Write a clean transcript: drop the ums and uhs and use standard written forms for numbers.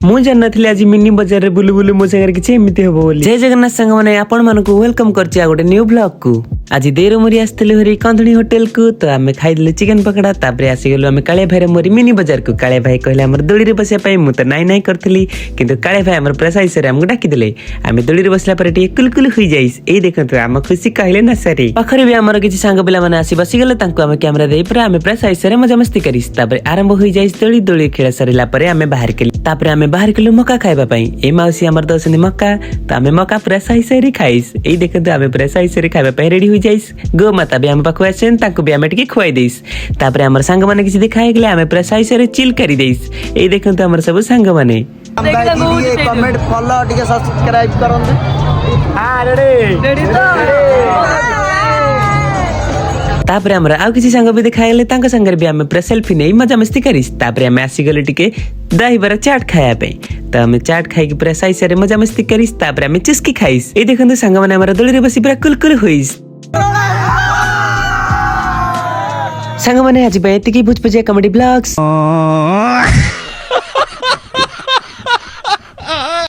ମୁଁ ଜାଣିନଥିଲି ଆଜି ମିନି ବଜାରରେ ବୁଲୁ बुलू मो सागर किसी एमती हम बोली। जय जगन्नाथ सांग मैंने आपण मानक वेलकम करछि आ गोटे न्यू ब्लॉग को। आज देर मोरी आस्थिलु हरी कंधणी होटल को तो आमे खाइले चिकन पकड़ा तापरे आसी गेलु आमे काळे भाई मोरी मिनी बाजार को। काळे भाई कहले हमर दोली रे बसिया पई मु त नाइ नाइ करथली किंतु काळे भाई हमर प्रेसाइस रे हमको डाकी दिले। आमे दोली रे बसला पर टी कुलकुल होई जाइस ए देखंतु हम खुशी कहले ना सारी पाखरे भी हमर किछि सांग पिला माने आसी बसी गेले तांको आमे कैमरा देई पर आमे प्रेसाइस रे मजा मस्ती करिस। तापरे आरंभ होई जाइस दोली दोली खेला सरिला परे आमे बाहर केली। तापरे आमे बाहर केलु मक्का खाइबा पई। ए माउसी हमर दोसनी मक्का त आमे मक्का प्रेसाइस रे खाइस। ए देखंतु आमे प्रेसाइस रे खाइबा पई रेडी होई जाइस। गो माता भी हम पाखु आछन ताको भी आमे टिके खुआई देइस। तापरे हमर संग माने किछि देखाइ गेले आमे प्रेसाइस रे चिल करी देइस। ए देखंतु हमर सब संग माने कमेंट फॉलो टिके सब्सक्राइब करन। हां रेडी तो तापरे हमरा आउ किछि संग भी देखाइ गेले तांको संग रे भी आमे प्रे सेल्फी नै मजा मस्ती करिस। तापरे आमे आसी गेले टिके दही बरा चाट खाया पे त हमें चाट खाई के पूरा साइस रे मजा मस्ती करिस। तापरे हमें चुस्की खाइस। ए देखंतु संग माने हमरा दोली रे बसी पूरा कुलकुल होइस। संग माने आज बे एतिकी भुजपुजिया कॉमेडी ब्लॉग्स।